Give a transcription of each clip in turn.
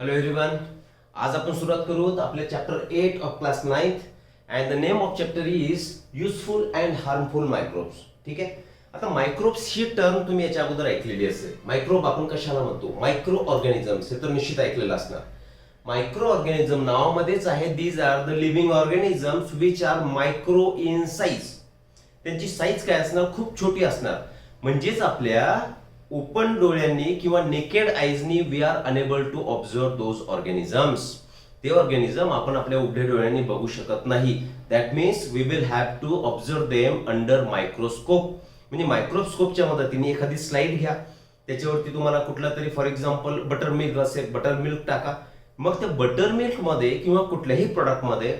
Hello everyone. आज आपण सुरुवात करू आपल्या chapter 8 of class 9th and the name of chapter is useful and harmful microbes. ठीक आहे. आता मायक्रोब्स ही टर्म तुम्ही याच्या अगोदर ऐकलेली असेल. मायक्रोब आपण कशाला म्हणतो? मायक्रो ऑर्गॅनिझम्स हे तर निश्चित ऐकलेलं असणार. मायक्रो ऑर्गॅनिझम नावामध्येच आहे these are the living organisms which are micro in size. त्यांची साईज काय असणार? खूप छोटी असणार. म्हणजेच आपल्या ओपन डोळ्यांनी किंवा नेकेड आईजनी we are enable to observe those organisms. ते ऑर्गॅनिझम आपण आपल्या उघड्या डोळ्यांनी बघू शकत नाही. That means we will have to observe them under microscope. म्हणजे मायक्रोस्कोपच्या मदतीने एखादी स्लाइड घ्या, त्याच्यावरती तुम्हाला कुठला तरी फॉर एक्झाम्पल बटर मिल्क असेल, बटर मिल्क टाका. मग त्या बटर मिल्क मध्ये किंवा कुठल्याही प्रोडक्टमध्ये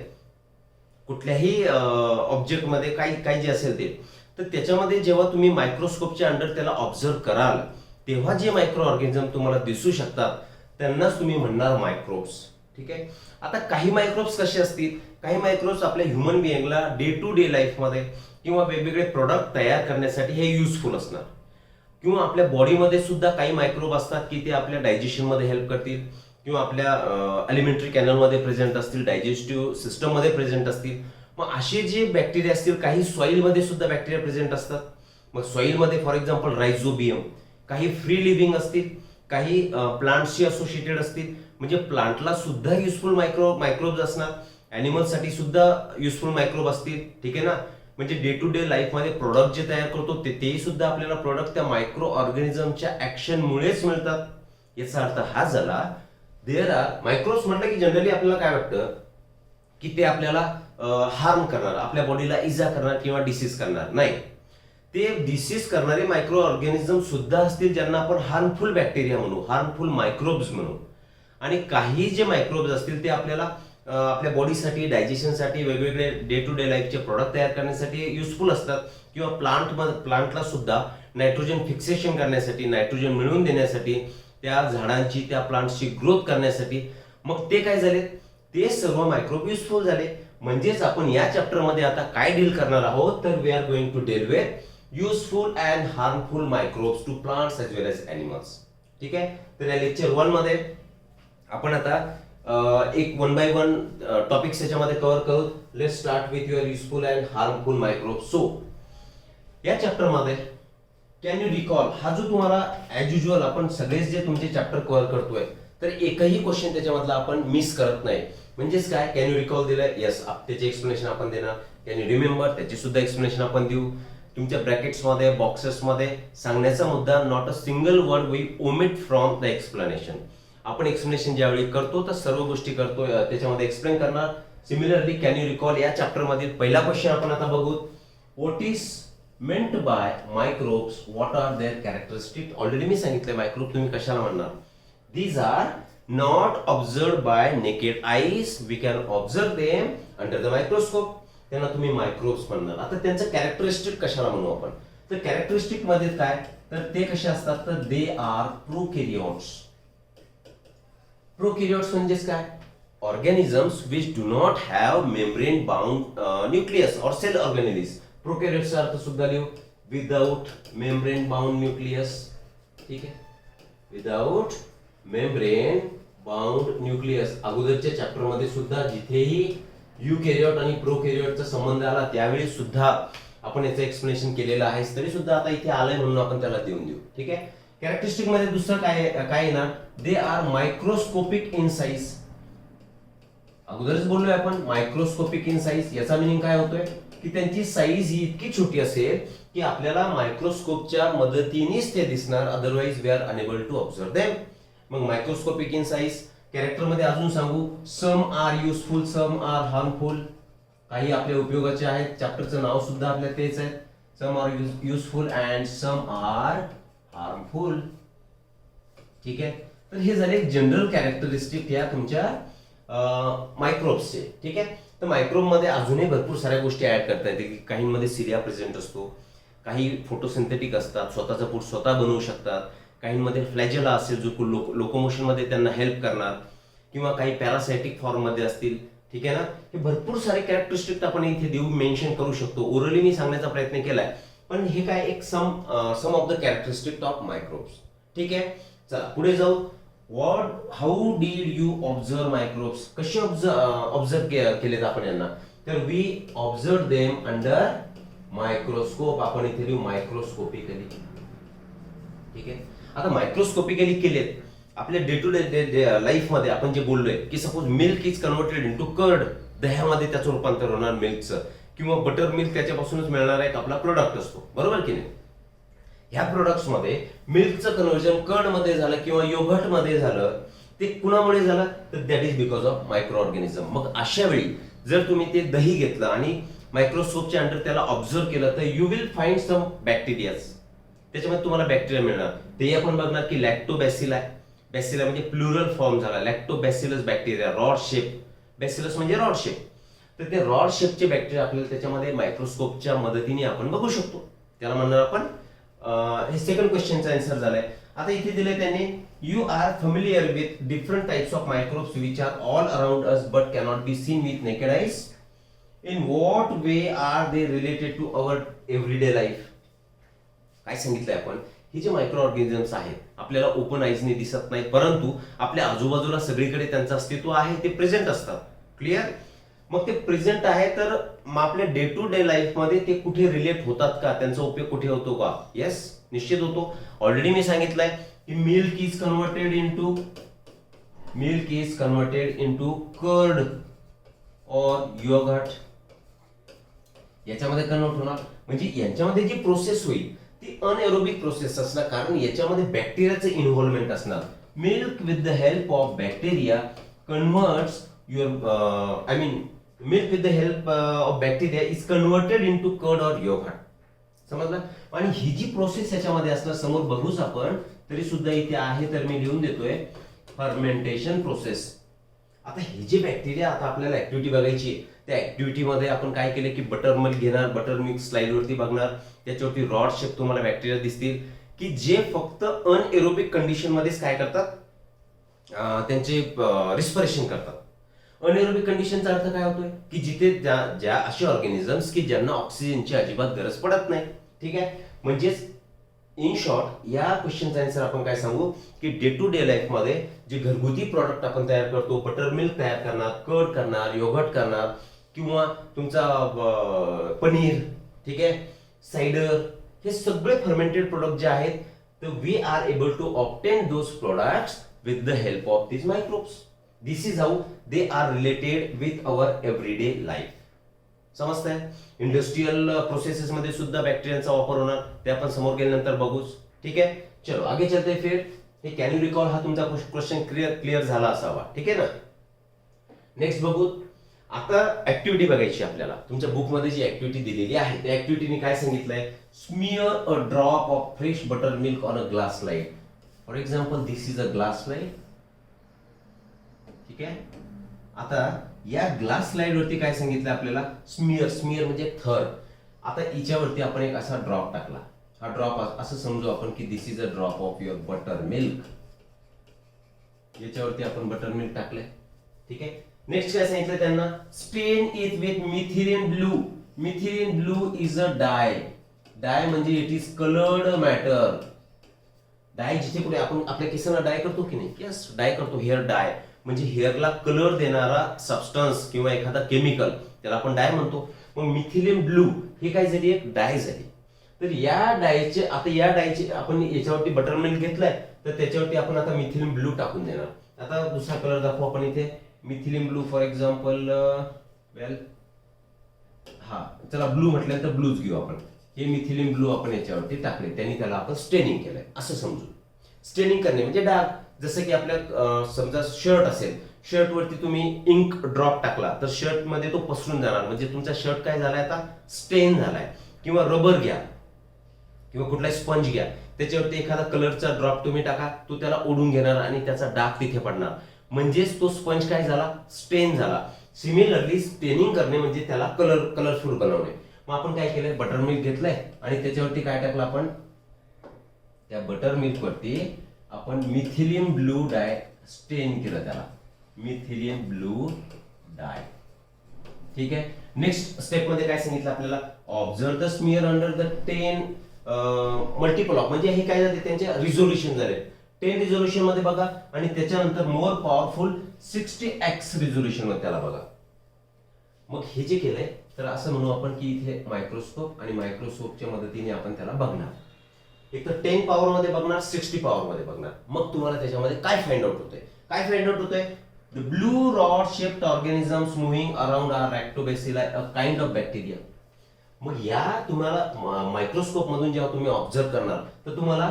कुठल्याही ऑब्जेक्टमध्ये काही जे असेल ते, तर त्याच्यामध्ये जेव्हा तुम्ही मायक्रोस्कोपच्या अंडर त्याला ऑब्झर्व कराल तेव्हा जे मायक्रो ऑर्गॅनिझम तुम्हाला दिसू शकतात त्यांनाच तुम्ही म्हणणार मायक्रोब्स. ठीक आहे. आता काही मायक्रोब्स कसे असतील? काही मायक्रोब्स आपल्या ह्युमन बिईंगला डे टू डे लाईफमध्ये किंवा वेगवेगळे प्रोडक्ट तयार करण्यासाठी हे युजफुल असणार. किंवा आपल्या बॉडीमध्ये सुद्धा काही मायक्रोब असतात की ते आपल्या डायजेशनमध्ये हेल्प करतील किंवा आपल्या अलिमेंटरी कॅनलमध्ये प्रेझेंट असतील, डायजेस्टिव्ह सिस्टममध्ये प्रेझेंट असतील. मग असे जे बॅक्टेरिया असतील, काही सॉइलमध्ये सुद्धा बॅक्टेरिया प्रेझेंट असतात. मग सॉइलमध्ये फॉर एक्झाम्पल रायझोबियम, काही फ्री लिव्हिंग असतील, काही प्लांट्सशी असोसिएटेड असतील. म्हणजे प्लांटला सुद्धा युजफुल मायक्रोब्स असणार, ॲनिमल्ससाठी सुद्धा युजफुल मायक्रोब असतील. ठीक आहे ना. म्हणजे डे टू डे लाईफमध्ये प्रोडक्ट जे तयार करतो तेही सुद्धा आपल्याला प्रोडक्ट त्या मायक्रो ऑर्गॅनिझमच्या ऍक्शनमुळेच मिळतात. याचा अर्थ हा झाला देअर आर मायक्रोब्स. म्हटलं की जनरली आपल्याला काय वाटतं की ते आपल्याला हार्म करणार, आपल्या बॉडीला इजा करणार किंवा डिसीज करणार. नाही, ते डिसीज करणारे मायक्रो ऑर्गॅनिझम सुद्धा असतील ज्यांना आपण हार्मफुल बॅक्टेरिया म्हणू, हार्मफुल मायक्रोब्स म्हणू. आणि काही जे मायक्रोब्स असतील ते आपल्याला आपल्या बॉडीसाठी, डायजेशनसाठी, वेगवेगळे डे टू डे लाईफचे प्रोडक्ट तयार करण्यासाठी युजफुल असतात. किंवा प्लांटला सुद्धा नायट्रोजन फिक्सेशन करण्यासाठी, नायट्रोजन मिळवून देण्यासाठी, त्या झाडांची, त्या प्लांट्सची ग्रोथ करण्यासाठी. मग ते काय झाले? ते सर्व मायक्रोब युजफुल झाले. म्हणजेच आपण या चॅप्टर मध्ये आता काय डील करणार आहोत, तर we are going to deal with useful and harmful microbes to plants as well as animals. ठीक आहे. तर या लेक्चर 1 मध्ये आपण आता एक 1 बाय 1 टॉपिक्स याच्यामध्ये कव्हर करू. Let's start with your useful and harmful microbes. So या चॅप्टर मध्ये कॅन यू रिकॉल, हा जो तुम्हाला ऍज युजल आपण सगळेच जे तुमचे चॅप्टर कव्हर करतोय तर एकही क्वेश्चन त्याच्यामधला आपण मिस करत नाही. म्हणजेच काय? कॅन यू रिकॉल दिलंय, येस, त्याचे एक्सप्लेनेशन आपण देणार. कॅन यू रिमेंबर, त्याचे सुद्धा एक्सप्लेनेशन आपण देऊ. तुमच्या ब्रॅकेट्समध्ये, बॉक्सेसमध्ये सांगण्याचा मुद्दा, not a single word we omit from the explanation. आपण एक्सप्लेनेशन ज्यावेळी करतो तर सर्व गोष्टी करतो त्याच्यामध्ये एक्सप्लेन करणार. सिमिलरली कॅन यू रिकॉल या चॅप्टर मधील पहिला क्वेश्चन आपण आता बघू. What is meant by microbes, what are their characteristic. Already मी सांगितलं मायक्रोब तुम्ही कशाला म्हणणार. These are not observe by naked eyes, we can observe them under the microscope. त्यांना तुम्ही मायक्रोब्स म्हणणार. आता त्यांचं कॅरेक्टरिस्टिक कशाला म्हणू आपण, तर कॅरेक्टरिस्टिक मध्ये काय, तर ते कसे असतात, तर दे आर प्रोकॅरियोट्स. प्रोकॅरियोट्स म्हणजेच काय? Organisms which do not have membrane bound nucleus और सेल ऑर्गेनेलिस. प्रोकॅरियोट्सचा अर्थ सुद्धा लिहू, विदाउट मेम्ब्रेन बाउंड न्यूक्लियस. ठीक आहे. Without membrane bound nucleus. अगोदरच्या चॅप्टर मध्ये सुद्धा जिथेही युकॅरियोट आणि प्रोकॅरियोटचा संबंध आला त्यावेळी सुद्धा आपण याचं एक्सप्लेनेशन केलेलं आहे. तरी सुद्धा आता इथे आलंय म्हणून आपण त्याला देऊन देऊ. ठीक आहे. कॅरेक्टरिस्टिक मध्ये दुसरं काय येणार, they are microscopic in size. अगोदरच बोललोय आपण मायक्रोस्कोपिक इन साईज. याचा मिनिंग काय होतोय की त्यांची साईज ही इतकी छोटी असेल की आपल्याला मायक्रोस्कोपच्या मदतीनेच ते दिसणार, otherwise we are enable to observe them. मग मायक्रोस्कोपिक इन साईज. कॅरेक्टर मध्ये अजून सांगू, some are useful, some are harmful. काही आपल्या उपयोगाचे आहेत, चॅप्टरचं नाव सुद्धा आपल्या तेच आहे. Some are useful and some are harmful. ठीक आहे. तर हे झाले जनरल कॅरेक्टरिस्टिक या तुमच्या मायक्रोब्सचे. ठीक आहे. तर मायक्रोब मध्ये अजूनही भरपूर साऱ्या गोष्टी ऍड करता येते. काहींमध्ये सिलिया प्रेझेंट असतो, काही फोटोसिंथेटिक असतात, स्वतःचा फूड स्वतः बनवू शकतात. काहींमध्ये फ्लॅजेला असेल जो लोकोमोशन मध्ये त्यांना हेल्प करणार, किंवा काही पॅरासायटिक फॉर्म मध्ये असतील. ठीक आहे ना. हे भरपूर सारे कॅरेक्टरिस्टिक आपण इथे देऊ, मेन्शन करू शकतो. ओरली मी सांगण्याचा प्रयत्न केलाय, पण हे काय एक some of the characteristic of microbes. ठीक आहे. चला पुढे जाऊ. How did you observe microbes, कसे ऑब्झर्व केलेत आपण यांना, तर we observe them under microscope. आपण इथे लिहू मायक्रोस्कोपिकली. ठीक आहे. आता मायक्रोस्कोपिकली केलेत. आपल्या डे टू डे लाईफ मध्ये आपण जे बोललोय की suppose milk is converted into curd, दह्यामध्ये त्याचं रूपांतर होणार मिल्कचं, किंवा बटर मिल्क त्याच्यापासूनच मिळणारा एक आपला प्रोडक्ट असतो, बरोबर की नाही. ह्या प्रोडक्ट्स मध्ये मिल्कचं कन्व्हर्जन कर्ड मध्ये झालं किंवा योगर्ट मध्ये झालं, ते कुणामुळे झालं, तर that is because of micro organism. मग अशा वेळी जर तुम्ही ते दही घेतलं आणि मायक्रोस्कोपच्या अंडर त्याला ऑब्झर्व केलं, तर you will find some bacterias. त्याच्यामध्ये तुम्हाला बॅक्टेरिया मिळणार. ते आपण बघणार की लॅक्टोबॅसिला, बॅसिला म्हणजे प्लुरल फॉर्म झाला, Lactobacillus bacteria, rod shape, bacillus म्हणजे रॉड शेप. तर ते रॉड शेपचे बॅक्टेरिया आपल्याला त्याच्यामध्ये मायक्रोस्कोपच्या मदतीने आपण बघू शकतो. त्याला म्हणणार आपण, हे सेकंड क्वेश्चनचा आन्सर झालाय. आता इथे दिले त्यांनी, you are familiar with different types of microbes which are all around us but cannot be seen with naked eyes. In what way are they related to our everyday life. काय सांगितलंय आपण, ही जे micro organisms आहेत आपल्याला open आईजने दिसत नाही, परंतु आपल्या आजूबाजूला सगळीकडे त्यांचं अस्तित्व आहे, ते प्रेझेंट असतात. क्लिअर. मग ते प्रेझेंट आहे, तर मग आपल्या डे टू डे लाईफ मध्ये ते कुठे रिलेट होतात का, त्यांचा उपयोग कुठे होतो का, येस निश्चित होतो. ऑलरेडी मी सांगितलंय की milk is converted into curd or yogurt, याच्यामध्ये कन्वर्ट होणार. म्हणजे यांच्यामध्ये जी प्रोसेस होईल ती अनएरोबिक प्रोसेस असणार, कारण याच्यामध्ये बॅक्टेरियाचं इन्व्हॉल्वमेंट असणार. Milk with the help of bacteria converts milk with the help of bacteria is converted into curd or yogurt. समजलं. आणि ही जी प्रोसेस याच्यामध्ये असणार, समोर बघूच आपण, तरी सुद्धा इथे आहे तर मी लिहून देतोय, फर्मेंटेशन प्रोसेस. आता हे जे बॅक्टेरिया, आता आपल्याला ऍक्टिव्हिटी बघायची, त्या ऍक्टिव्हिटी मध्ये आपण काय केलं की बटर मिल्क घेणार, बटर मिल्क स्लाइड वरती बघणार, त्याच्यावरती रॉड शेप तुम्हाला बॅक्टेरिया दिसतील की जे फक्त अनएरोबिक कंडिशन मध्येच काय करतात, त्यांचे रिस्पिरेशन करतात. अनएरोबिक कंडिशनचा अर्थ काय होतोय की जिथे ज्या असे ऑर्गॅनिझम्स की ज्यांना ऑक्सिजनची अजिबात गरज पडत नाही. ठीक आहे. म्हणजेच इन शॉर्ट या क्वेश्चनचा आन्सर आपण काय सांगू की डे टू डे लाईफ मध्ये जे घरगुती प्रॉडक्ट आपण तयार करतो, बटर मिल्क तयार करणार, कर्ड करणार, योगर्ट करणार, किंवा तुमचा पनीर, ठीक आहे, सायडर, हे सगळे फर्मेंटेड प्रोडक्ट जे आहेत, तर we are able to obtain those products with the help of this microbes. This is how they are related with our everyday life. समजतंय. इंडस्ट्रियल प्रोसेसेस मध्ये सुद्धा बॅक्टेरियाचा वापर होणार, ते आपण समोर गेल्यानंतर बघूच. ठीक आहे. चलो आगे चलते फिर. हे कॅन यू रिकॉल, हा तुमचा क्वेश्चन क्लिअर झाला असावा. ठीक आहे ना. नेक्स्ट बघू. आता ऍक्टिव्हिटी बघायची आपल्याला. तुमच्या बुक मध्ये जी ऍक्टिव्हिटी दिलेली आहे त्या ऍक्टिव्हिटीने काय सांगितलंय, smear a drop of fresh butter milk on a glass slide. For example this is a glass slide. ठीक आहे. आता या ग्लास स्लाइड वरती काय सांगितलं आपल्याला, स्मिअर म्हणजे थर. आता याच्यावरती आपण एक असा ड्रॉप टाकला. हा ड्रॉप असं समजू आपण की this is a drop of your butter milk. याच्यावरती आपण बटर मिल्क टाकले. ठीक आहे. नेक्स्ट काय सांगितलं त्यांना, stain it with methylene blue. Methylene blue is a dye. Dye म्हणजे it is coloured matter. Dye जिथे कुठे आपण आपल्या केसांना डाय करतो की नाही, यस डाय करतो. हेअर डाय म्हणजे हेअरला कलर देणारा सबस्टन्स किंवा एखादा केमिकल, त्याला आपण डाय म्हणतो. मग मिथिलीन ब्लू ही काय झाली, एक डाय झाली. तर या डायचे, आता या डायचे आपण याच्यावरती बटर मिल्क घेतलाय, तर त्याच्यावरती आपण आता मिथिलीन ब्लू टाकून देणार. आता दुसरा कलर दाखवू आपण इथे. मिथिलीन ब्लू फॉर एक्झाम्पल, वेल हा चला ब्लू म्हटल्यानंतर ब्लूज घेऊ आपण. हे मिथिलीन ब्लू आपण याच्यावरती टाकले, त्यांनी त्याला आपण स्टेनिंग केलंय असं समजू. स्टेनिंग करणे म्हणजे डाग. जसं की आपल्या समजा शर्ट असेल, शर्ट वरती तुम्ही इंक ड्रॉप टाकला तर शर्ट मध्ये तो पसरून जाणार, म्हणजे तुमचा शर्ट काय झालाय, आता स्टेन झालाय. किंवा रबर घ्या किंवा कुठलाही स्पंज घ्या, त्याच्यावरती एखादा कलरचा ड्रॉप तुम्ही टाका, तो त्याला ओढून घेणार आणि त्याचा डाग तिथे पडणार, म्हणजेच तो स्पंज काय झाला, स्टेन झाला. सिमिलरली स्टेनिंग करणे म्हणजे त्याला कलरफुल बनवणे. मग आपण काय केलंय, बटर मिल्क घेतलंय आणि त्याच्यावरती काय टाकलं आपण, त्या बटर मिल्क वरती आपण मिथिलीन ब्लू डाय स्टेन केलं, त्याला मिथिलीन ब्लू डाय. ठीक आहे. नेक्स्ट स्टेप मध्ये काय सांगितलं आपल्याला, observe the smear under the 10 multiple of, म्हणजे हे काय झाले, त्यांचे रिझोल्युशन झाले. 10 रिझोल्युशन मध्ये बघा आणि त्याच्यानंतर मोर पॉवरफुल 60x रिझोल्युशन मध्ये त्याला बघा. मग हे जे केलंय तर असं म्हणू आपण की इथे मायक्रोस्कोप आणि मायक्रोस्कोपच्या मदतीने आपण त्याला बघणार. एक तर 10 पॉवर मध्ये बघणार, 60 पॉवर मध्ये बघणार. मग तुम्हाला त्याच्यामध्ये काय फाइंड आउट होतंय? काय फाइंड आउट होतंय? The blue rod-shaped organisms moving around are lactobacilli, a kind of bacteria. मग या तुम्हाला मायक्रोस्कोप मधून जेव्हा तुम्ही ऑब्झर्व करणार तर तुम्हाला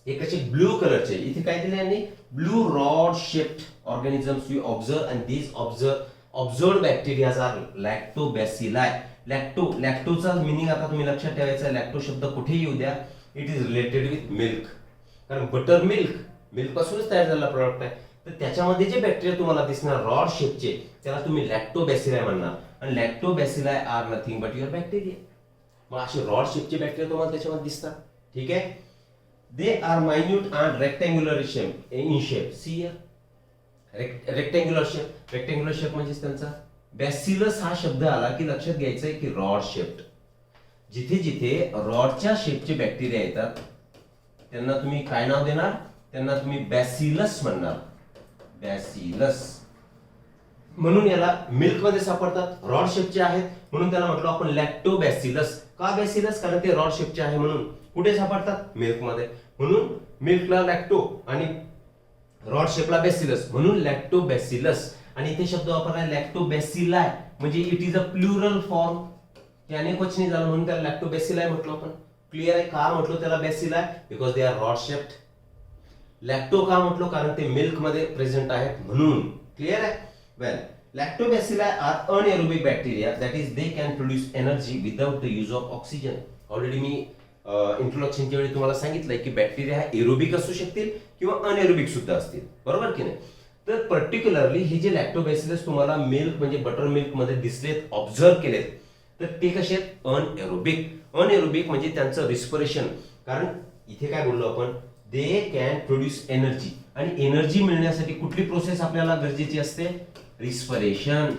एक असे ब्लू कलरचे इथे काय दिले यांनी blue rod shaped organisms you observe and these observed bacterias are lactobacilli. लॅक्टोचा मिनिंग आता तुम्ही लक्षात ठेवायचा. लॅक्टो शब्द कुठेही येऊ द्या, it is related with milk. कारण बटर मिल्क पासूनच तयार झालेला प्रॉडक्ट आहे. तर त्याच्यामध्ये जे बॅक्टेरिया तुम्हाला दिसणार रॉड शेपचे त्याला तुम्ही लॅक्टोबॅसिलाई म्हणणार. आणि lactobacilli are nothing but your bacteria. मग असे रॉड शेपचे बॅक्टेरिया तुम्हाला त्याच्यामध्ये दिसतात. ठीक आहे. They are minute and rectangular in shape. See rectangular shape म्हणजे त्यांचा बॅसिलस हा शब्द आला की लक्षात घ्यायचंय की रॉड शेप्ड. जिथे जिथे रॉडच्या शेपचे बॅक्टेरिया येतात त्यांना तुम्ही काय नाव देणार? त्यांना तुम्ही बॅसिलस म्हणणार. बॅसिलस म्हणून याला मिल्क मध्ये सापडतात, रॉड शेपचे आहेत म्हणून त्याला म्हटलं आपण लॅक्टोबॅसिलस. का बॅसिलस? कारण ते रॉड शेपचे आहे म्हणून. कुठे सापडतात? मिल्क मध्ये. म्हणून मिल्कला लॅक्टो आणि रॉड शेपला बॅसिलस म्हणून लॅक्टोबॅसिलस. आणि इथे शब्द वापरला लॅक्टोबॅसिलाई म्हणजे it is a plural form. हे अनेक वचनी झालं म्हणून त्याला लॅक्टोबॅसिलाई म्हटलं आपण. क्लिअर आहे? का म्हटलं त्याला bacilli? Because they are rod shaped. Lacto का म्हटलो? कारण ते मिल्क मध्ये प्रेझेंट आहेत म्हणून. क्लिअर आहे? Well, lactobacilli are anaerobic bacteria that is they can produce energy without the use of oxygen. Already मी इंट्रोडक्शनच्या वेळी तुम्हाला सांगितलंय की बॅक्टेरिया हा एरोबिक असू शकतील किंवा अनएरोबिक सुद्धा असतील. बरोबर की नाही? तर पर्टिक्युलरली हे जे लॅक्टोबॅसिलस तुम्हाला मिल्क म्हणजे बटर मिल्क मध्ये दिसलेत, ऑब्झर्व केलेत, तर ते कसे आहेत? अनएरोबिक म्हणजे त्यांचं रिस्पिरेशन. कारण इथे काय बोललो आपण? दे कॅन प्रोड्यूस एनर्जी. आणि एनर्जी मिळण्यासाठी कुठली प्रोसेस आपल्याला गरजेची असते? Respiration.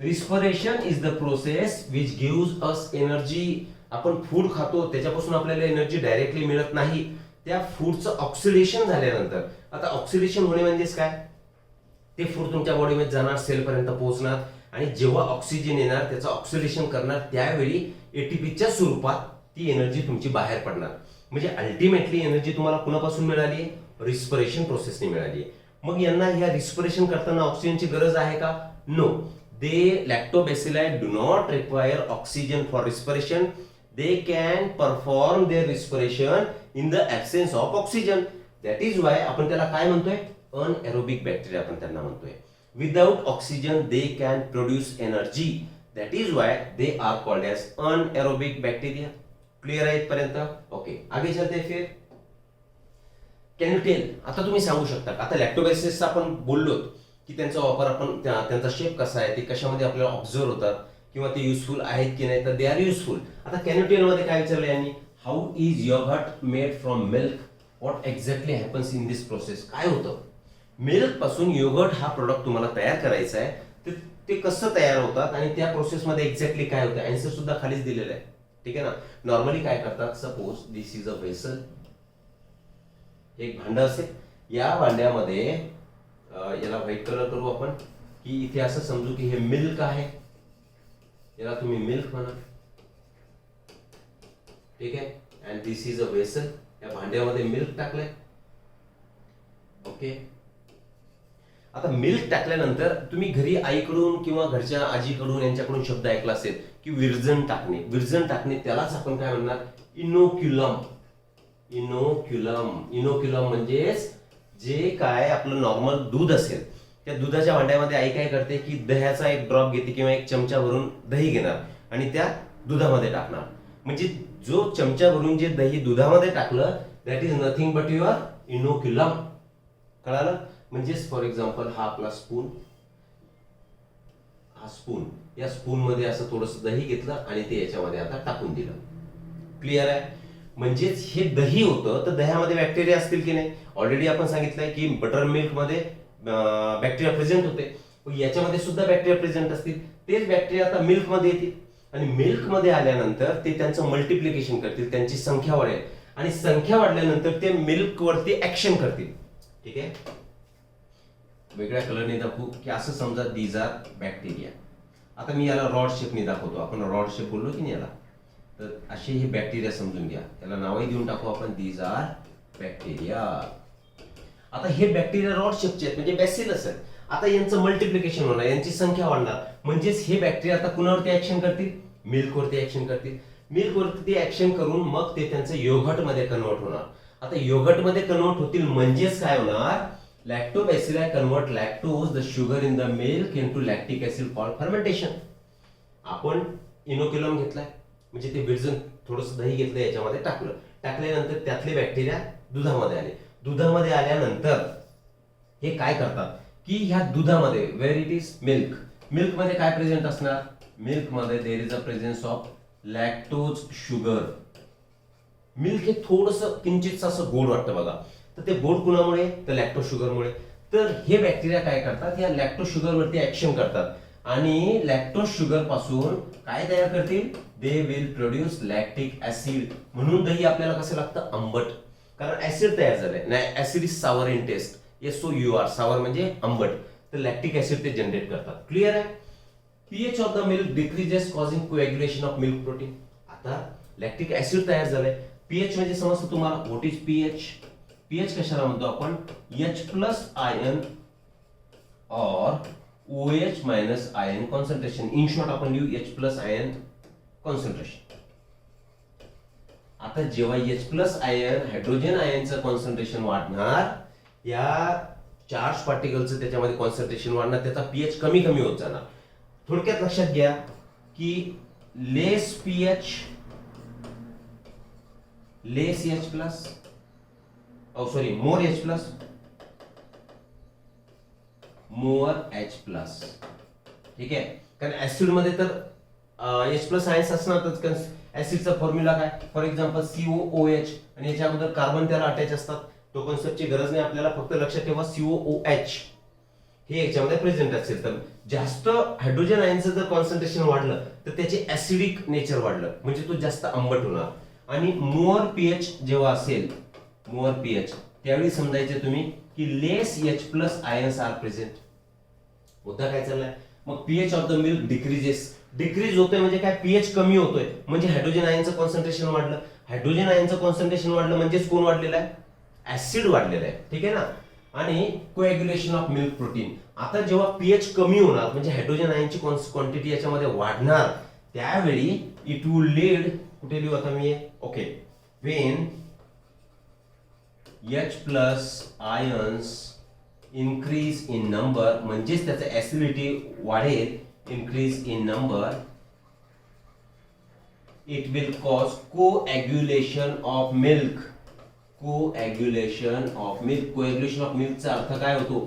Respiration is the process which gives us energy. आपण फूड खातो त्याच्यापासून आपल्याला एनर्जी डायरेक्टली मिळत नाही. त्या फूडचं ऑक्सिडेशन झाल्यानंतर, आता ऑक्सिडेशन होणे म्हणजेच काय? ते फूड तुमच्या बॉडीमध्ये जाणार, सेल पर्यंत पोहोचणार आणि जेव्हा ऑक्सिजन येणार त्याचं ऑक्सिडेशन करणार त्यावेळी एटीपीच्या स्वरूपात ती एनर्जी तुमची बाहेर पडणार. म्हणजे अल्टिमेटली एनर्जी तुम्हाला कुणापासून मिळाली? रिस्पिरेशन प्रोसेसने मिळाली. मग यांना ह्या रिस्पिरेशन करताना ऑक्सिजनची गरज आहे का? No. They lactobacilli do not require oxygen for respiration. They can perform their respiration in the absence of oxygen. That is why आपण त्याला काय म्हणतोय? Anaerobic bacteria आपण त्यांना म्हणतोय. Without oxygen they can produce energy. That is why they are called as anaerobic bacteria. Clear आहे इथपर्यंत? Okay. आगे चलते फिर. Can you tell? आता तुम्ही सांगू शकता. आता लॅक्टोबॅसिलस आपण बोललो की त्यांचा वापर आपण त्यांचा शेप कसा आहे, ते कशामध्ये आपल्याला ऑब्झर्व होतात किंवा ते युजफुल आहेत की नाही, तर दे आर युजफुल. आता कॅन्युटेल मध्ये काय विचारलं यांनी? How is yogurt made from milk? What exactly happens in this process? काय होतं? मिल्क पासून योगर्ट हा प्रोडक्ट तुम्हाला तयार करायचा आहे, तर ते कसं तयार होतात आणि त्या प्रोसेसमध्ये एक्झॅक्टली काय होतं? आन्सर सुद्धा खालीच दिलेलं आहे. ठीक आहे ना? नॉर्मली काय करतात? Suppose this is a vessel. एक भांड असेल. या भांड्यामध्ये याला व्हाईट कलर करू आपण की इथे असं समजू की हे मिल्क आहे. याला तुम्ही मिल्क म्हणा. ठीक आहे. And this is a vessel. या भांड्यामध्ये मिल्क टाकलंय. ओके. आता मिल्क टाकल्यानंतर तुम्ही घरी आईकडून किंवा घरच्या आजीकडून यांच्याकडून शब्द ऐकला असेल की विरजण टाकणे. विरजण टाकणे त्यालाच आपण काय म्हणणार? इनोक्युलम. इनोक्युलम म्हणजेच जे काय आपलं नॉर्मल दूध असेल त्या दुधाच्या भांड्यामध्ये आई काय करते की दह्याचा एक ड्रॉप घेते किंवा एक चमचा भरून दही घेणार आणि त्या दुधामध्ये टाकणार. म्हणजे जो चमचा भरून जे दही दुधामध्ये टाकलं that is nothing but your inoculum. कळालं? म्हणजेच फॉर एक्झाम्पल हा आपला स्पून, हा स्पून, या स्पून मध्ये असं थोडंसं दही घेतलं आणि ते याच्यामध्ये आता टाकून दिलं. क्लिअर आहे? म्हणजेच हे दही होतं तर दह्यामध्ये बॅक्टेरिया असतील की नाही? ऑलरेडी आपण सांगितलंय की बटर मिल्क मध्ये बॅक्टेरिया प्रेझेंट होते. याच्यामध्ये सुद्धा बॅक्टेरिया प्रेझेंट असतील. तेच बॅक्टेरिया आता मिल्क मध्ये येतील आणि मिल्क मध्ये आल्यानंतर ते त्यांचं मल्टिप्लिकेशन करतील, त्यांची संख्या वाढेल आणि संख्या वाढल्यानंतर ते मिल्क वरती ऍक्शन करतील. ठीक आहे, वेगळ्या कलरने दाखवू की असं समजा दीज आर बॅक्टेरिया. आता मी याला रॉड शेपने दाखवतो. आपण रॉड शेप बोललो की नाही याला, तर असे हे बॅक्टेरिया समजून घ्या. याला नावही देऊन टाकू आपण, दीज आर बॅक्टेरिया. आता हे बॅक्टेरिया रॉड शेपचे आहेत म्हणजे बॅसिलस आहेत. आता यांचं मल्टिप्लिकेशन होणार, यांची संख्या वाढणार, म्हणजेच हे बॅक्टेरिया आता कुणावरती ऍक्शन करतील, मिल्क वरती ऍक्शन करतील. मिल्क वरती ऍक्शन करून मग ते त्यांचं योगर्ट मध्ये कन्वर्ट होणार. आता योगर्ट मध्ये कन्वर्ट होतील म्हणजेच काय होणार, lactobacilli convert lactose the sugar in the milk into lactic acid for fermentation. आपण इनोक्युलम घेतलाय म्हणजे ते विरजन थोडंसं दही घेतलं, याच्यामध्ये टाकलं, टाकल्यानंतर त्यातले बॅक्टेरिया दुधामध्ये आले. दुधामध्ये आल्यानंतर हे काय करतात की ह्या दुधामध्ये, where it is milk, milk मध्ये काय प्रेझेंट असणार, मिल्क मध्ये there is a presence of lactose sugar. Milk हे थोडंसं किंचित असं गोड वाटतं बघा, तर ते गोड कुणामुळे, तर लॅक्टोज शुगरमुळे. तर हे बॅक्टेरिया काय करतात, या लॅक्टोज शुगर वरती ऍक्शन करतात आणि लॅक्टोज शुगर पासून काय तयार करतील, they will produce lactic acid. म्हणून दही आपल्याला कसं लागतं, आंबट, कारण ऍसिड तयार झालंय. नाही, acid is sour in taste, SOUR, sour म्हणजे आंबट, तर लॅक्टिक ऍसिड ते जनरेट करतात. क्लिअर आहे. PH of the milk decreases causing coagulation of milk protein. आता लॅक्टिक ऍसिड तयार झालंय, पीएच म्हणजे समजतं तुम्हाला, व्हॉट इज पीएच. पीएच कशाला म्हणतो आपण, H+ आयन और OH- ion concentration. In short आपण लिहू H+ आयन कॉन्सन्ट्रेशन. आता जेव्हा H+ आयन, हायड्रोजन आयनचं कॉन्सन्ट्रेशन वाढणार, या चार्ज पार्टिकलचं त्याच्यामध्ये कॉन्सन्ट्रेशन वाढणार, त्याचा पीएच कमी कमी होत जाणार. थोडक्यात लक्षात घ्या की लेस पीएच, लेस H+, मोर H+, मोर H+. ठीक आहे, कारण ऍसिड मध्ये तर H+ आयन्स असणारच. ऍसिडचा फॉर्म्युला काय, फॉर एक्झाम्पल COOH, आणि याच्या अगोदर कार्बन त्याला अटॅच असतात. तो कॉन्सेप्टची गरज नाही आपल्याला, फक्त लक्षात ठेवा COOH हे याच्यामध्ये प्रेझेंट असेल तर जास्त हायड्रोजन आयनचं जर कॉन्सन्ट्रेशन वाढलं तर त्याचे ऍसिडिक नेचर वाढलं, म्हणजे तो जास्त आंबट होणार. आणि मोअर पीएच जेव्हा असेल, मोअर पीएच, त्यावेळी समजायचे तुम्ही की लेस H+ आयन्स आर प्रेझेंट. मुद्दा काय चाललाय, मग pH of the milk decreases, decrease होतोय म्हणजे काय, पीएच कमी होतोय म्हणजे हायड्रोजन आयनचं कॉन्सन्ट्रेशन वाढलं. हायड्रोजन आयनचं कॉन्सन्ट्रेशन वाढलं म्हणजेच कोण वाढलेलं आहे, ऍसिड वाढलेलं आहे. ठीक आहे ना. आणि कोएग्युलेशन ऑफ मिल्क प्रोटीन. आता जेव्हा पीएच कमी होणार म्हणजे हायड्रोजन आयनची क्वांटिटी याच्यामध्ये वाढणार, त्यावेळी इट विल लीड, कुठे लिहू आता मी, okay, when H+ ions increase in number, म्हणजेच त्याचं ऍसिडिटी वाढेल, increase in number, it will cause coagulation of milk. Coagulation of milk. Coagulation of मिल्कचा अर्थ काय होतो,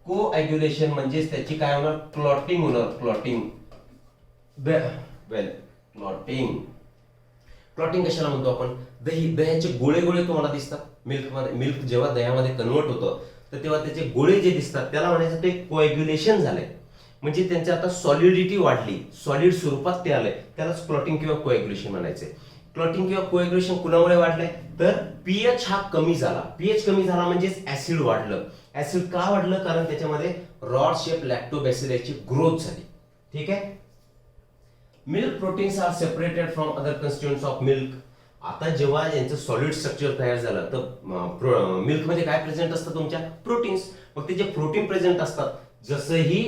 कोएग्युलेशन म्हणजेच त्याची काय होणार, क्लॉटिंग होणार. क्लॉटिंग, वेल क्लॉटिंग. क्लॉटिंग कशाला म्हणतो आपण, दह्याचे गोळे गोळे तुम्हाला दिसतात मिल्क मध्ये. मिल्क जेव्हा दह्यामध्ये कन्वर्ट होतं तर तेव्हा त्याचे गोळे जे दिसतात त्याला म्हणायचं ते कोएग्युलेशन झालंय, म्हणजे त्यांची आता सॉलिडिटी वाढली, सॉलिड स्वरूपात ते आलंय, त्यालाच क्लॉटिंग किंवा कोएग्युलेशन म्हणायचे. क्लॉटिंग किंवा कोएग्युलेशन कुणामुळे वाढलंय, तर पीएच हा कमी झाला. पीएच कमी झाला म्हणजेच ऍसिड वाढलं. ऍसिड का वाढलं, कारण त्याच्यामध्ये रॉड शेप लॅक्टोबॅसिलसची ग्रोथ झाली. ठीक आहे. Milk proteins are separated from other constituents of milk. आता जेव्हा यांचं सॉलिड स्ट्रक्चर तयार झालं तर मिल्क मध्ये काय प्रेझेंट असतं, तुमच्या प्रोटीन्स. मग ते जे प्रोटीन प्रेझेंट असतात, जसंही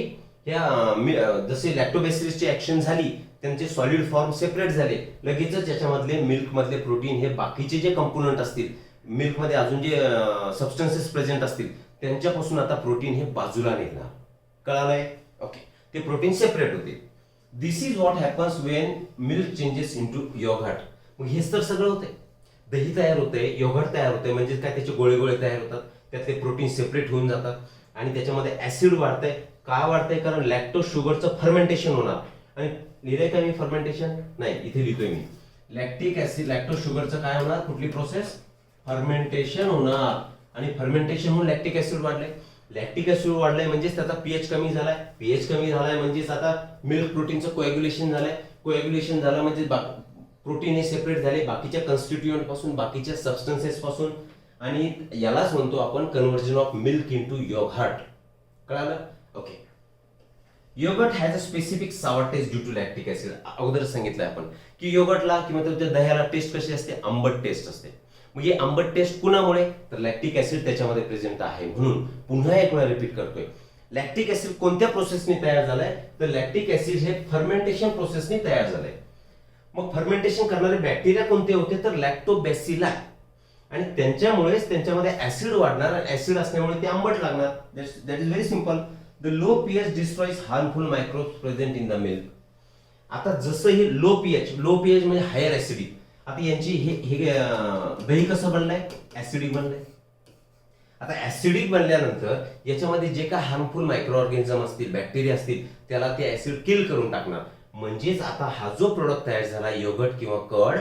जसे लॅक्टोबॅसिलसची ऍक्शन झाली, त्यांचे सॉलिड फॉर्म सेपरेट झाले, लगेचच याच्यामधले मिल्क मधले प्रोटीन हे बाकीचे जे कंपोनंट असतील, मिल्क मध्ये अजून जे सबस्टन्सेस प्रेझेंट असतील, त्यांच्यापासून आता प्रोटीन हे बाजूला निघणार. कळालंय, ओके. ते प्रोटीन सेपरेट होते. This is what happens when milk changes into yoghurt. मग हेच तर सगळं होतंय, दही तयार होते, योगर्ट तयार होते, म्हणजे काय, त्याचे गोळे गोळे तयार होतात, त्यातले प्रोटीन सेपरेट होऊन जातात आणि त्याच्यामध्ये ऍसिड वाढतंय. का वाढतंय, कारण लॅक्टोज शुगरचं फर्मेंटेशन होणार. आणि लिहिलंय का मी फर्मेंटेशन, नाही, इथे लिहितोय मी लॅक्टिक ऍसिड. लॅक्टोज शुगरचं काय होणार, कुठली प्रोसेस, फर्मेंटेशन होणार. आणि फर्मेंटेशन होऊन लॅक्टिक ऍसिड वाढलंय. लॅक्टिक ऍसिड वाढलंय म्हणजेच त्याचा पीएच कमी झालाय. पीएच कमी झालाय म्हणजेच आता मिल्क प्रोटीनचं कोएग्युलेशन झालंय. कोएग्युलेशन झालं म्हणजे प्रोटीन हे सेपरेट झाले बाकीच्या कन्स्टिट्युएंट पासून, बाकीच्या सबस्टन्सेस पासून, आणि यालाच म्हणतो आपण conversion of milk into yoghurt. कळालं? Okay. Yoghurt has a specific sour taste due to lactic acid. अगोदर सांगितलं आपण की योगर्टला किंवा त्या दह्याला टेस्ट कशी असते? आंबट टेस्ट असते. मग ही आंबट टेस्ट कुणामुळे? तर लॅक्टिक ऍसिड त्याच्यामध्ये प्रेझेंट आहे म्हणून. पुन्हा एक वेळा रिपीट करतोय, लॅक्टिक ऍसिड कोणत्या प्रोसेसने तयार झालाय? तर लॅक्टिक ऍसिड हे फर्मेंटेशन प्रोसेसने तयार झालंय. मग फर्मेंटेशन करणारे बॅक्टेरिया कोणते होते? तर लॅक्टोबॅसिला. आणि त्यांच्यामुळेच त्यांच्यामध्ये ऍसिड वाढणार, आणि ऍसिड असल्यामुळे ते आंबट लागणार. That is very simple. The low pH destroys harmful microbes present in the milk. आता जसं हे लो पीएच म्हणजे हायर ऍसिडिक. आता यांची हे दही कसं बनलंय? ऍसिडिक बनलंय. आता ऍसिडिक बनल्यानंतर याच्यामध्ये जे काय हार्मफुल मायक्रो ऑर्गॅनिझम असतील, बॅक्टेरिया असतील, त्याला ते ऍसिड किल करून टाकणार. म्हणजेच आता हा जो प्रोडक्ट तयार झाला योगर्ट किंवा कर्ड,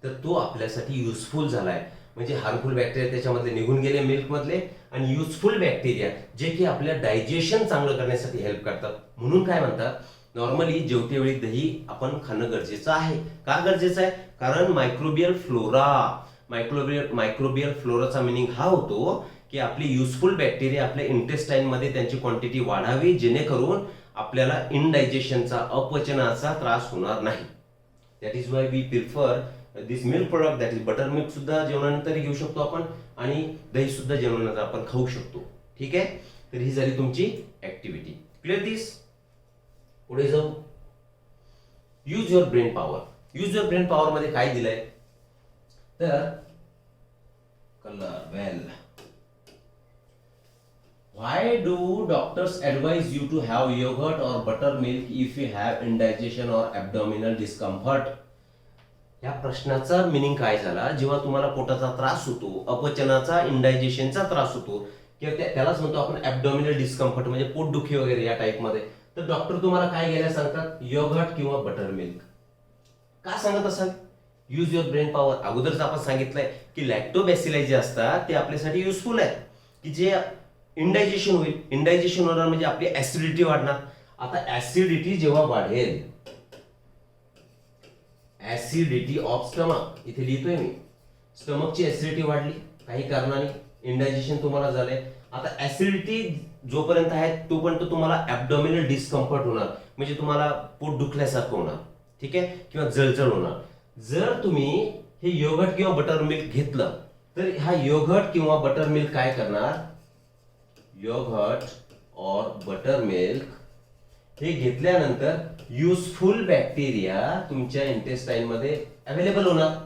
तर तो आपल्यासाठी युजफुल झालाय. म्हणजे हार्मफुल बॅक्टेरिया त्याच्यामध्ये निघून गेले मिल्क मधले, आणि युजफुल बॅक्टेरिया जे की आपल्या डायजेशन चांगलं करण्यासाठी हेल्प करतात. म्हणून काय म्हणतात, नॉर्मली जेवतेवेळी दही आपण खाणं गरजेचं आहे. का गरजेचं आहे? कारण मायक्रोबियल फ्लोराचा मिनिंग हा होतो की आपली युजफुल बॅक्टेरिया आपल्या इंटेस्टाईन मध्ये त्यांची क्वांटिटी वाढावी, जेणेकरून आपल्याला इनडायजेशनचा, अपचनाचा त्रास होणार नाही. That is why we prefer this milk product. That is buttermilk सुद्धा जेवणानंतर घेऊ शकतो आपण, आणि दही सुद्धा जेवणानंतर आपण खाऊ शकतो. ठीक आहे. तर ही झाली तुमची ऍक्टिव्हिटी. क्लिअर दिस? पुढे जाऊ. Use your brain power. Use your brain power मध्ये काय दिलंय? तर colour well. Why do doctors advise you to have yogurt or buttermilk if you have indigestion or abdominal discomfort? या प्रश्नाचा मिनिंग काय झाला? जेव्हा तुम्हाला पोटाचा त्रास होतो, अपचनाचा, इंडायजेशनचा त्रास होतो, किंवा त्यालाच म्हणतो आपण ॲब्डॉमिनल डिस्कम्फर्ट, म्हणजे पोटदुखी वगैरे या टाइप मध्ये, तर डॉक्टर तुम्हाला काय घ्यायला सांगतात? योगर्ट किंवा बटर मिल्क. का सांगत असाल? Use your brain power. अगोदरच आपण सांगितलंय की लॅक्टोबॅसिलाई जे असतात ते आपल्यासाठी युजफुल आहेत, की जे इंडायजेशन होईल. इंडायजेशन होणार म्हणजे आपली ऍसिडिटी वाढणार. आता ऍसिडिटी जेव्हा वाढेल, ऍसिडिटी ऑफ स्टमक, इथे लिहितोय मी, स्टमकची ऍसिडिटी वाढली काही कारणाने, इंडायजेशन तुम्हाला झालंय. आता ऍसिडिटी जोपर्यंत आहे तोपर्यंत तुम्हाला ॲब्डॉमिनल डिस्कम्फर्ट होणार, म्हणजे तुम्हाला पोट दुखल्यासारखं होणार. ठीक आहे, किंवा जळजळ होणार. जर तुम्ही हे योगर्ट किंवा बटर मिल्क घेतलं, तर हा योगर्ट किंवा बटर मिल्क काय करणार? योगर्ट और बटर मिल्क हे घेतल्यानंतर युजफुल बॅक्टेरिया तुमच्या इंटेस्टाईन मध्ये अवेलेबल होणार.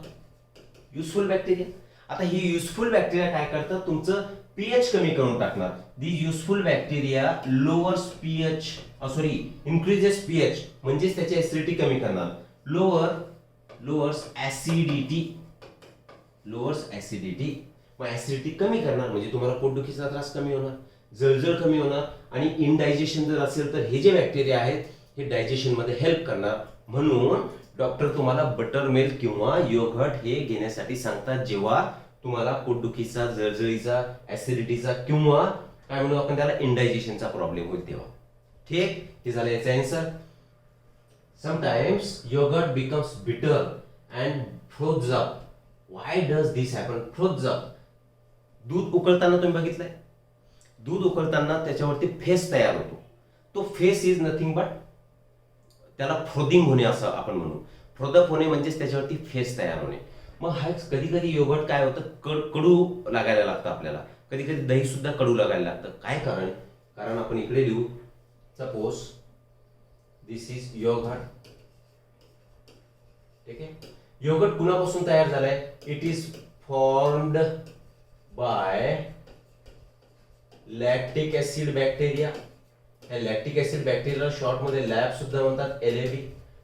Useful bacteria. आता ही युजफुल बॅक्टेरिया काय करतात? तुमचं पीएच कमी करून टाकणार. The useful bacteria lowers pH, increases pH, म्हणजेच त्याची ऍसिडिटी कमी करणार. Lowers acidity. मग ऍसिडिटी कमी करणार म्हणजे तुम्हाला पोटदुखीचा त्रास कमी होणार, जळजळ कमी होणार, आणि इनडायजेशन जर असेल तर हे जे बॅक्टेरिया आहेत हे डायजेशन मध्ये हेल्प करणार. म्हणून डॉक्टर तुम्हाला बटर मिल्क किंवा योगर्ट हे घेण्यासाठी सांगतात जेव्हा तुम्हाला पोटदुखीचा, जळजळीचा, ऍसिडिटीचा, किंवा काय म्हणू आपण त्याला, इंडायजेशनचा प्रॉब्लेम होईल तेव्हा. ठीक, हे झालं याचा answer. Sometimes yogurt becomes bitter and froths up. Why does this happen? Froths up. दूध उकळताना तुम्ही बघितलंय, दूध उकळताना त्याच्यावरती फेस तयार होतो. तो फेस इज नथिंग बट, त्याला फ्रोदिंग होणे असं आपण म्हणू. फ्रोदअप होणे म्हणजेच त्याच्यावरती फेस तयार होणे. मग हा कधी कधी योगर्ट काय होतं, कडू लागायला लागतं आपल्याला. कधी कधी दही सुद्धा कडू लागायला लागतं. काय कारण? कारण आपण इकडे लिहू, सपोज दिस इज योगर्ट. ठीक आहे. योगर्ट कुणापासून तयार झालाय? It is formed by lactic acid bacteria. Lactic acid bacteria short मध्ये लॅब सुद्धा म्हणतात, LAB.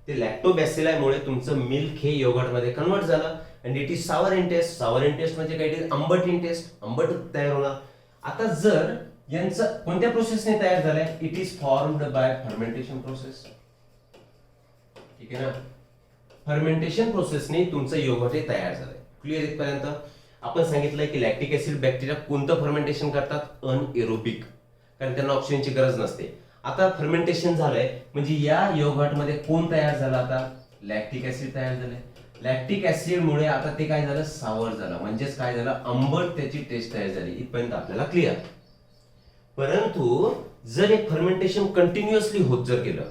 ते लॅक्टोबॅसिलामुळे तुमचं मिल्क हे योगर्ट मध्ये कन्वर्ट झालं, and it is sour in taste. Sour in taste म्हणजे काय? आंबट इन टेस्ट, आंबट तयार होणार. आता जर यांचं कोणत्या प्रोसेसने तयार झालंय? It is formed by fermentation process. ठीक आहे ना. फर्मेंटेशन प्रोसेसने तुमचं योगर्ट हे तयार झालंय. क्लिअर इथपर्यंत? आपण सांगितलंय की लॅक्टिक ऍसिड बॅक्टेरिया कोणतं फर्मेंटेशन करतात? अनएरोबिक, कारण त्यांना ऑक्सिजनची गरज नसते. आता फर्मेंटेशन झालंय म्हणजे या योगर्ट मध्ये कोण तयार झाला? आता लॅक्टिक ऍसिड तयार झालंय. लॅक्टिक ऍसिड मुळे आता ते काय झालं, सावर झालं, म्हणजेच काय झालं, आंबट त्याची टेस्ट तयार झाली. इथपर्यंत आपल्याला क्लिअर. परंतु जर हे फर्मेंटेशन कंटिन्युअसली होत जर गेलं,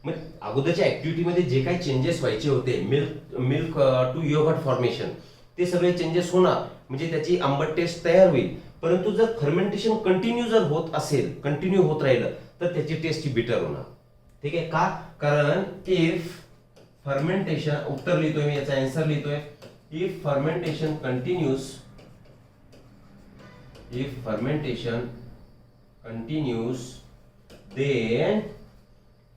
मग अगोदरच्या ऍक्टिव्हिटीमध्ये जे काही चेंजेस व्हायचे होते, मिल्क टू योगर्ट फॉर्मेशन, ते सगळे चेंजेस होणार, म्हणजे त्याची आंबट टेस्ट तयार होईल. परंतु जर फर्मेंटेशन कंटिन्यू जर होत असेल, कंटिन्यू होत राहिलं, तर त्याची टेस्ट ही बिटर होणार. ठीक आहे का? कारण इफ फर्मेंटेशन, उत्तर लिहितोय मी, याचा आन्सर लिहितोय, if fermentation continues, if fermentation continues, then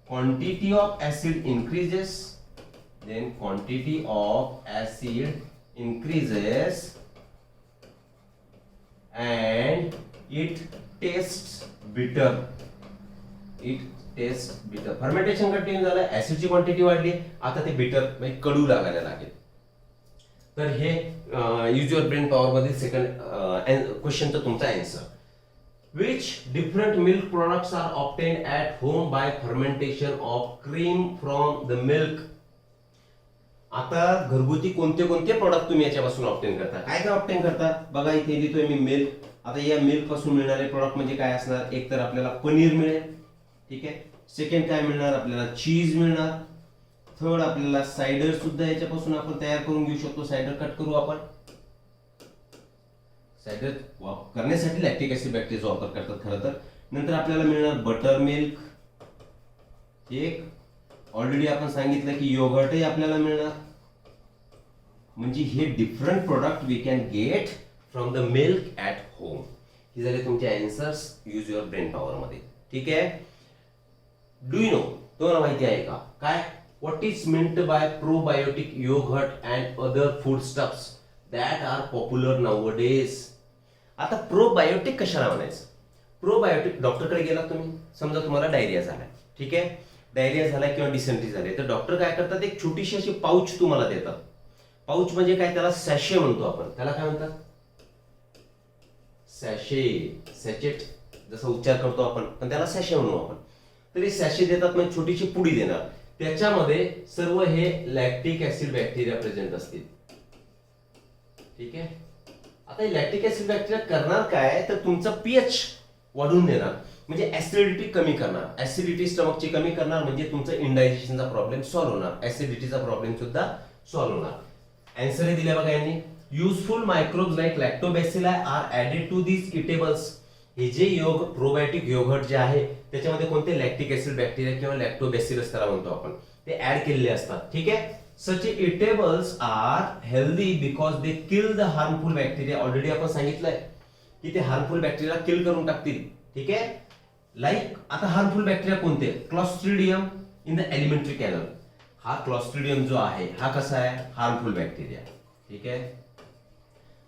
quantity of acid increases, then quantity of acid increases and it tastes bitter, it tastes bitter. Fermentation continue झालं, ऍसिडची क्वांटिटी वाढली, आता ते बिटर म्हणजे कडू लागायला लागेल. तर हे यूज युअर ब्रेन पॉवर मधील सेकंड क्वेश्चनचा तुमचा answer. Which different milk products are obtained at home by fermentation of cream from the milk? आता घरगुती कोणते कोणते प्रोडक्ट तुम्ही याच्यापासून ऑब्टेन करता? काय काय ऑब्टेन करता? बघा इथे लिहितोय मी मिल्क. आता या मिल्क पासून मिळणारे प्रोडक्ट म्हणजे काय असणार? एक तर आपल्याला पनीर मिळेल, ठीक आहे. सेकंड काय मिळणार? आपल्याला चीज मिळणार. थर्ड आपल्याला सायडर सुद्धा याच्यापासून आपण तयार करून घेऊ शकतो. सायडर कट करू आपण. सायडर करण्यासाठी लॅक्टिक ऍसिड बॅक्टेरियाचा वापर करतात खरं तर. नंतर आपल्याला मिळणार बटर मिल्क. एक ऑलरेडी आपण सांगितलं की योगर्टही आपल्याला मिळणार. म्हणजे हे different product we can get from the milk at home. हे झाले तुमचे answers use your brain power मध्ये. ठीक आहे. डू यू नो, तुम्हाला माहिती आहे का काय what is meant by probiotic yogurt and other food stuffs that are popular nowadays? आता प्रोबायोटिक कशाला म्हणायचं? प्रोबायोटिक, डॉक्टरकडे गेला तुम्ही, समजा तुम्हाला डायरिया झालाय, ठीक आहे, डायरिया झालाय किंवा डिसेंट्री झाली, तर डॉक्टर काय करतात, एक छोटीशी अशी पाऊच तुम्हाला देतात. पाऊच म्हणजे काय, त्याला सॅशे म्हणतो आपण. त्याला काय म्हणतात? सॅशे, सॅचेट जसा उच्चार करतो आपण, पण त्याला सॅशे म्हणू आपण. तरी सॅशे देतात, म्हणजे छोटीशी पुडी देणार, त्याच्यामध्ये सर्व हे लॅक्टिक ऍसिड बॅक्टेरिया प्रेझेंट असतील. ठीक आहे. आता लॅक्टिक ऍसिड बॅक्टेरिया करणार काय, तर तुमचा पीएच वाढवून देणार, म्हणजे ऍसिडिटी कमी करणार. ऍसिडिटी स्टमकची कमी करणार, म्हणजे तुमचा इंडायजेशनचा प्रॉब्लेम सॉल्व्ह होणार, ऍसिडिटीचा प्रॉब्लेम सुद्धा सॉल्व्ह होणार. आन्सर दिले बघा यांनी. Useful microbes like lactobacilli are added to these eatables. हे जे प्रोबायोटिक योगर्ट जे आहे त्याच्यामध्ये कोणते लॅक्टिक ऍसिड बॅक्टेरिया किंवा लॅक्टोबॅसिलस त्याला म्हणतो आपण, ते ऍड केलेले असतात. ठीक आहे. Such eatables are healthy because they kill the harmful bacteria. Already आपण सांगितलंय की ते हार्मफुल बॅक्टेरिया किल करून टाकतील. ठीक आहे. लाईक आता हार्मफुल बॅक्टेरिया कोणते? Clostridium in the elementary canal. हा क्लॉस्ट्रिडियम जो आहे हा कसा आहे? Harmful bacteria. ठीक आहे.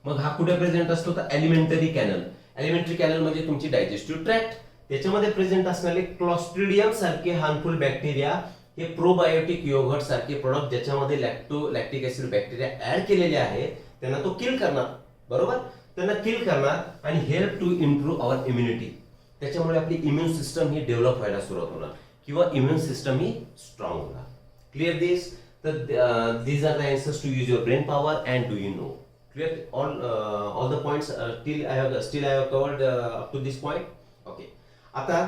मग हा कुठे प्रेझेंट असतो? तर एलिमेंटरी कॅनल. एलिमेंटरी कॅनल म्हणजे तुमची डायजेस्टिव्ह ट्रॅक्ट, त्याच्यामध्ये प्रेझेंट असणारे क्लॉस्ट्रिडियम सारखे हार्मफुल बॅक्टेरिया हे प्रोबायोटिक योगर्ट सारखे प्रोडक्ट ज्याच्यामध्ये लॅक्टिक ऍसिड बॅक्टेरिया ऍड केलेले आहे त्यांना तो किल करणार. बरोबर, त्यांना किल करणार आणि help to improve our immunity. त्याच्यामुळे आपली इम्युन सिस्टम ही डेव्हलप व्हायला सुरुवात होणार किंवा इम्युन सिस्टम ही स्ट्रॉंग होणार. Clear this? तर these are the answers to use your brain power and do you know. Clear all the points till I have covered up to this point. Okay. आता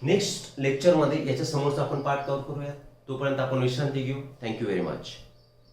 next lecture मध्ये याच्या समोरचा आपण part cover करूया. तोपर्यंत आपण विश्रांती घेऊ. Thank you very much.